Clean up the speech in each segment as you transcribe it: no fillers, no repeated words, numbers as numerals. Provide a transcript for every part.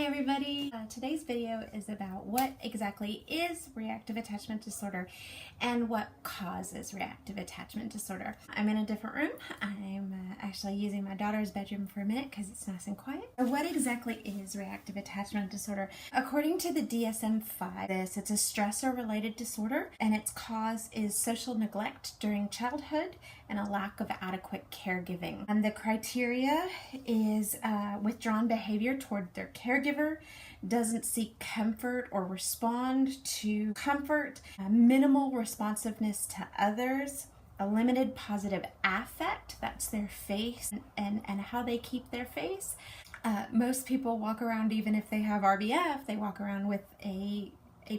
everybody. Today's video is about what exactly is reactive attachment disorder and what causes reactive attachment disorder. I'm in a different room. I'm actually using my daughter's bedroom for a minute because it's nice and quiet. What exactly is reactive attachment disorder? According to the DSM-5, it's a stressor-related disorder, and its cause is social neglect during childhood and a lack of adequate caregiving. And the criteria is withdrawn behavior toward their caregiver, doesn't seek comfort or respond to comfort, minimal responsiveness to others, a limited positive affect, that's their face and how they keep their face. Most people walk around, even if they have RBF, they walk around with a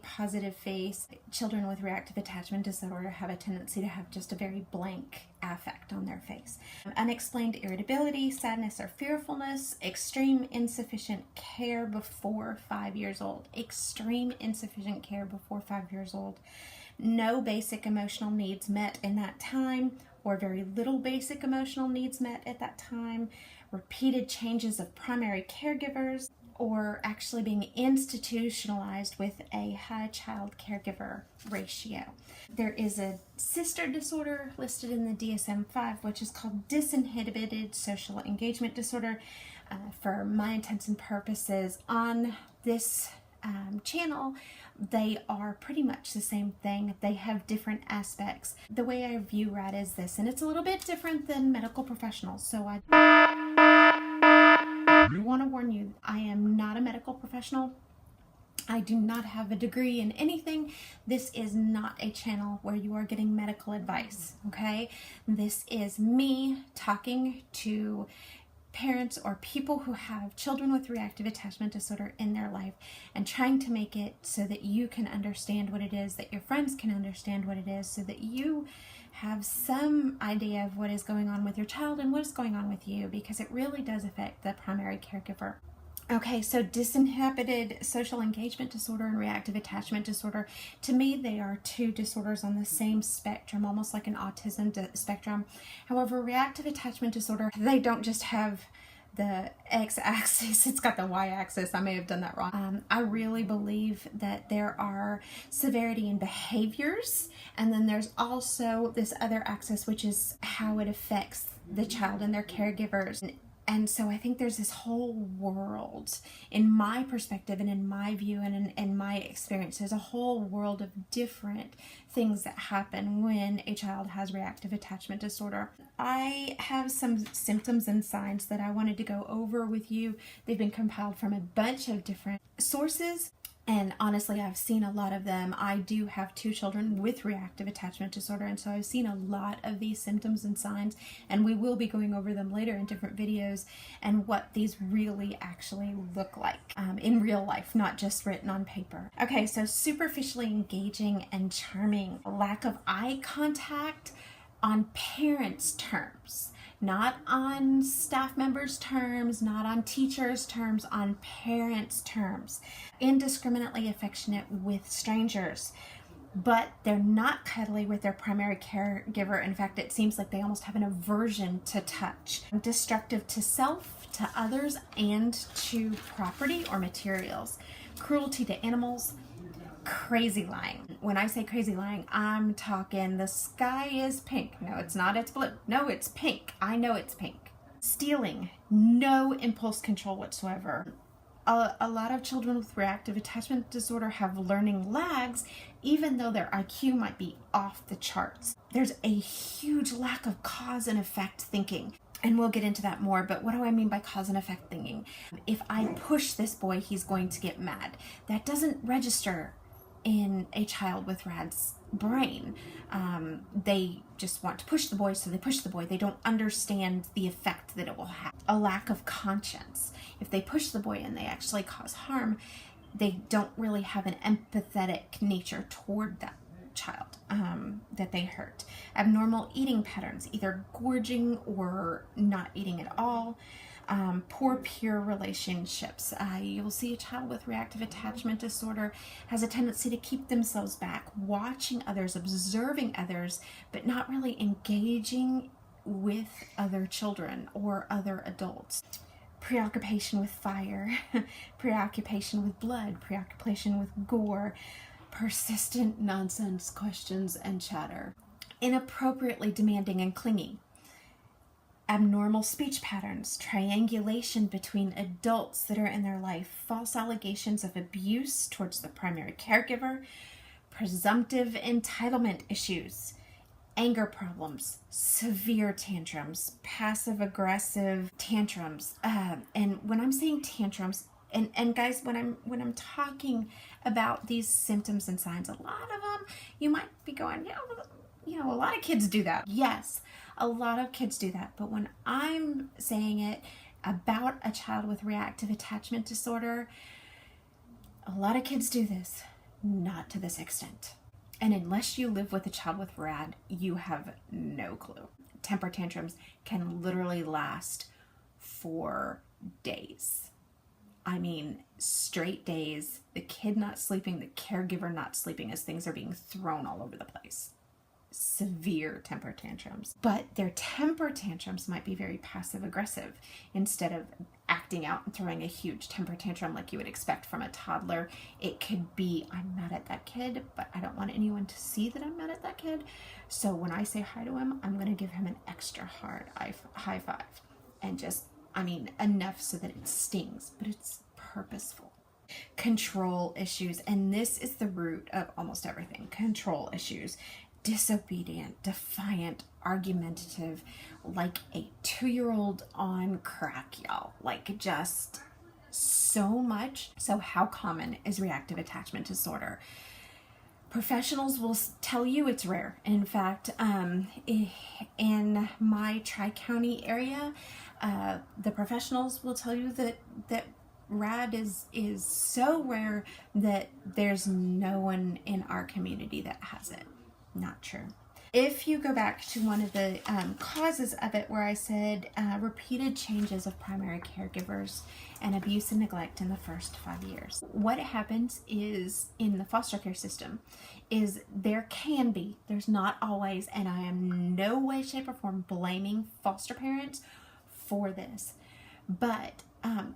positive face. Children with reactive attachment disorder have a tendency to have just a very blank affect on their face. Unexplained irritability, sadness or fearfulness, extreme insufficient care before 5 years old. Extreme insufficient care before 5 years old. No basic emotional needs met in that time, or very little basic emotional needs met at that time. Repeated changes of primary caregivers, or actually being institutionalized with a high child caregiver ratio. There is a sister disorder listed in the DSM-5, which is called disinhibited social engagement disorder. For my intents and purposes on this channel, they are pretty much the same thing. They have different aspects. The way I view R.A.D is this, and it's a little bit different than medical professionals, so I want to warn you, I am not a medical professional. I do not have a degree in anything. This is not a channel where you are getting medical advice, okay? This is me talking to parents or people who have children with reactive attachment disorder in their life and trying to make it so that you can understand what it is, that your friends can understand what it is, so that you have some idea of what is going on with your child and what is going on with you, because it really does affect the primary caregiver. Okay, so disinhibited social engagement disorder and reactive attachment disorder, to me they are two disorders on the same spectrum, almost like an autism spectrum. However, reactive attachment disorder, they don't just have the x-axis, it's got the y-axis. I may have done that wrong. I really believe that there are severity in behaviors, and then there's also this other axis, which is how it affects the child and their caregivers. And so I think there's this whole world, in my perspective and in my view and in my experience, there's a whole world of different things that happen when a child has reactive attachment disorder. I have some symptoms and signs that I wanted to go over with you. They've been compiled from a bunch of different sources. And honestly, I've seen a lot of them. I do have 2 children with reactive attachment disorder, and so I've seen a lot of these symptoms and signs, and we will be going over them later in different videos and what these really actually look like in real life, not just written on paper. Okay, so superficially engaging and charming, lack of eye contact on parents' terms. Not on staff members' terms, not on teachers' terms, on parents' terms. Indiscriminately affectionate with strangers, but they're not cuddly with their primary caregiver. In fact, it seems like they almost have an aversion to touch. Destructive to self, to others, and to property or materials. Cruelty to animals. Crazy lying. When I say crazy lying, I'm talking the sky is pink. No, it's not, it's blue. No, it's pink. I know it's pink. Stealing. No impulse control whatsoever. A lot of children with reactive attachment disorder have learning lags, even though their IQ might be off the charts. There's a huge lack of cause and effect thinking. And we'll get into that more, but what do I mean by cause and effect thinking? If I push this boy, he's going to get mad. That doesn't register in a child with R.A.D's brain. They just want to push the boy, so they push the boy. They don't understand the effect that it will have. A lack of conscience. If they push the boy and they actually cause harm, they don't really have an empathetic nature toward that child that they hurt. Abnormal eating patterns, either gorging or not eating at all. Poor peer relationships. You'll see a child with reactive attachment disorder has a tendency to keep themselves back, watching others, observing others, but not really engaging with other children or other adults. preoccupation with fire, preoccupation with blood, preoccupation with gore, persistent nonsense questions and chatter, inappropriately demanding and clingy, abnormal speech patterns, triangulation between adults that are in their life, false allegations of abuse towards the primary caregiver, presumptive entitlement issues, anger problems, severe tantrums, passive aggressive tantrums. And when I'm saying tantrums, and guys, when I'm talking about these symptoms and signs, a lot of them, you might be going, a lot of kids do that. Yes, a lot of kids do that. But when I'm saying it about a child with reactive attachment disorder, a lot of kids do this, not to this extent. And unless you live with a child with R.A.D, you have no clue. Temper tantrums can literally last for days. I mean, straight days, the kid not sleeping, the caregiver not sleeping as things are being thrown all over the place. Severe temper tantrums. But their temper tantrums might be very passive aggressive. Instead of acting out and throwing a huge temper tantrum like you would expect from a toddler, it could be, I'm mad at that kid, but I don't want anyone to see that I'm mad at that kid. So when I say hi to him, I'm going to give him an extra hard high five. And just, enough so that it stings, but it's purposeful. Control issues, and this is the root of almost everything. Control issues. Disobedient, defiant, argumentative, like a 2-year-old on crack, y'all. Like just so much. So how common is reactive attachment disorder? Professionals will tell you it's rare. In fact, in my Tri-County area, the professionals will tell you that R.A.D is so rare that there's no one in our community that has it. Not true. If you go back to one of the causes of it where I said repeated changes of primary caregivers and abuse and neglect in the first 5 years, what happens is in the foster care system is there can be, there's not always, and I am no way, shape, or form blaming foster parents for this, but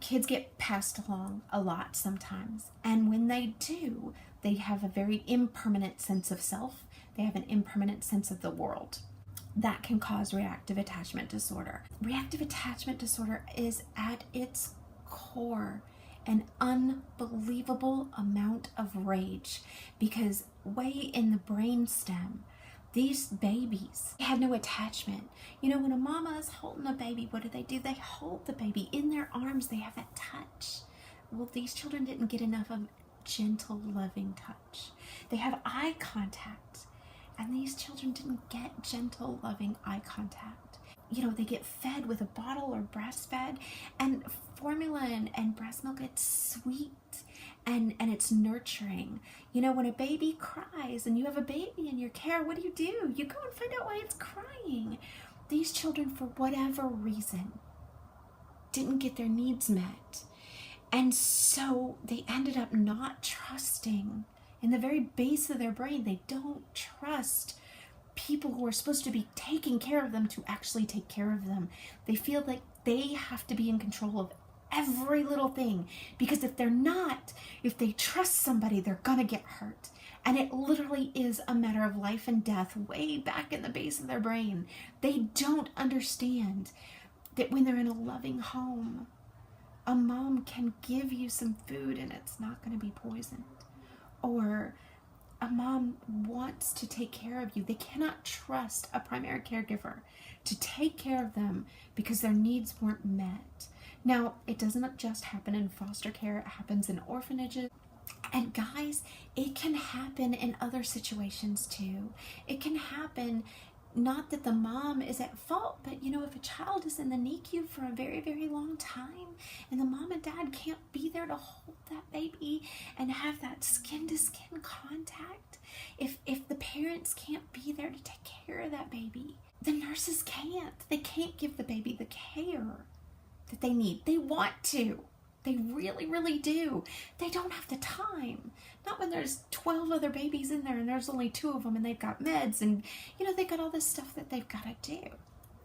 kids get passed along a lot sometimes, and when they do, they have a very impermanent sense of self. They have an impermanent sense of the world. That can cause reactive attachment disorder. Reactive attachment disorder is at its core an unbelievable amount of rage, because way in the brain stem, these babies have no attachment. When a mama is holding a baby, what do? They hold the baby in their arms. They have that touch. Well, these children didn't get enough of gentle, loving touch. They have eye contact. And these children didn't get gentle, loving eye contact. They get fed with a bottle or breastfed, and formula and breast milk, it's sweet and it's nurturing. When a baby cries and you have a baby in your care, what do? You go and find out why it's crying. These children, for whatever reason, didn't get their needs met. And so they ended up not trusting. In the very base of their brain, they don't trust people who are supposed to be taking care of them to actually take care of them. They feel like they have to be in control of every little thing, because if they're not, if they trust somebody, they're gonna get hurt. And it literally is a matter of life and death way back in the base of their brain. They don't understand that when they're in a loving home, a mom can give you some food and it's not going to be poisoned. Or a mom wants to take care of you. They cannot trust a primary caregiver to take care of them because their needs weren't met. Now, it doesn't just happen in foster care. It happens in orphanages. And guys, it can happen in other situations too. It can happen, not that the mom is at fault, but if a child is in the NICU for a very, very long time and the mom and dad can't be there to hold that baby and have that skin-to-skin contact, if the parents can't be there to take care of that baby, the nurses can't. They can't give the baby the care that they need. They want to. They really, really do. They don't have the time. Not when there's 12 other babies in there and there's only 2 of them and they've got meds and, they've got all this stuff that they've got to do.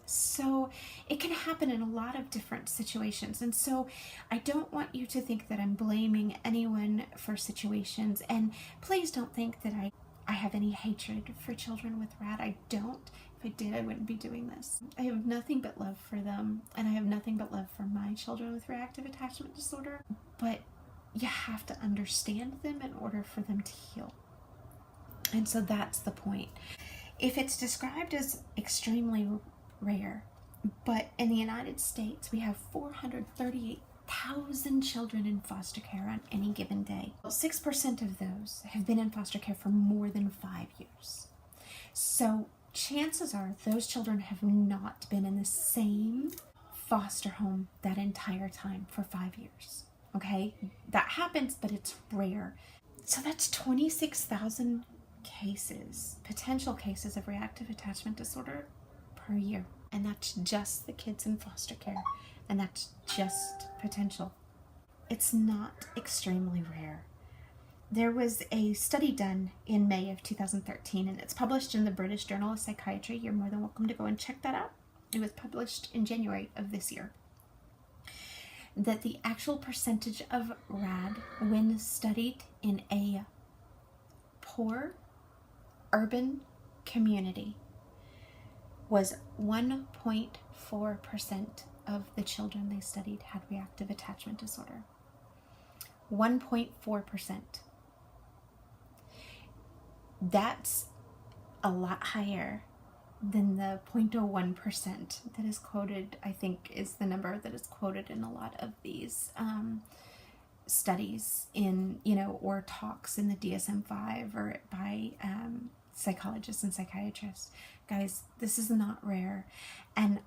So it can happen in a lot of different situations. And so I don't want you to think that I'm blaming anyone for situations. And please don't think that I have any hatred for children with R.A.D. I don't. If I did, I wouldn't be doing this. I have nothing but love for them. And I have nothing but love for my children with reactive attachment disorder. But you have to understand them in order for them to heal. And so that's the point. If it's described as extremely rare, but in the United States we have 438,000 children in foster care on any given day. 6% of those have been in foster care for more than 5 years. So chances are those children have not been in the same foster home that entire time for 5 years. Okay, that happens, but it's rare. So that's 26,000 cases, potential cases of reactive attachment disorder per year. And that's just the kids in foster care. And that's just potential. It's not extremely rare. There was a study done in May of 2013, and it's published in the British Journal of Psychiatry. You're more than welcome to go and check that out. It was published in January of this year. That the actual percentage of R.A.D. when studied in a poor urban community was 1.4% of the children they studied had reactive attachment disorder. 1.4%. That's a lot higher than the 0.01% that is quoted, I think is the number that is quoted in a lot of these studies in, or talks in the DSM-5 or by psychologists and psychiatrists. Guys, this is not rare. And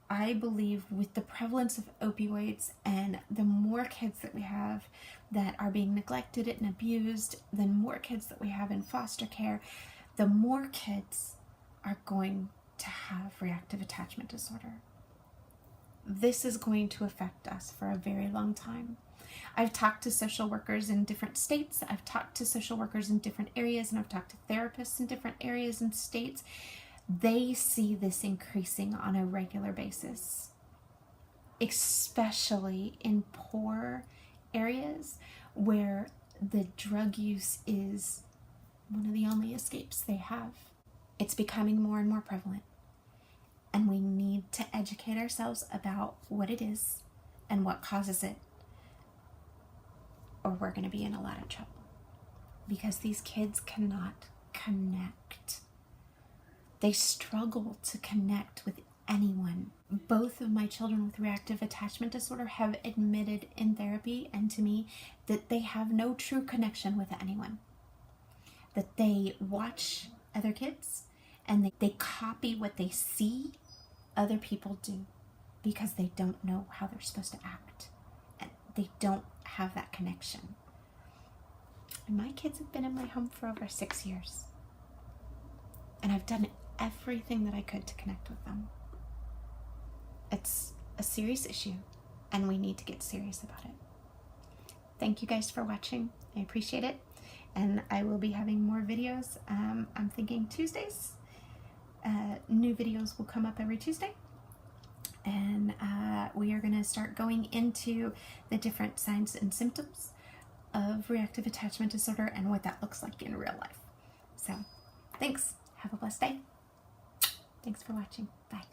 I believe with the prevalence of opioids and the more kids that we have that are being neglected and abused, the more kids that we have in foster care, the more kids are going to have reactive attachment disorder. This is going to affect us for a very long time. I've talked to social workers in different states. I've talked to social workers in different areas, and I've talked to therapists in different areas and states. They see this increasing on a regular basis, especially in poor areas where the drug use is one of the only escapes they have. It's becoming more and more prevalent, and we need to educate ourselves about what it is and what causes it, or we're going to be in a lot of trouble, because these kids cannot connect. They struggle to connect with anyone. Both of my children with reactive attachment disorder have admitted in therapy and to me that they have no true connection with anyone. That they watch other kids and they copy what they see other people do because they don't know how they're supposed to act. And they don't have that connection. And my kids have been in my home for over 6 years. And I've done everything that I could to connect with them. It's a serious issue, and we need to get serious about it. Thank you guys for watching. I appreciate it. And I will be having more videos. I'm thinking Tuesdays. New videos will come up every Tuesday. And we are going to start going into the different signs and symptoms of reactive attachment disorder and what that looks like in real life. So, thanks. Have a blessed day. Thanks for watching. Bye.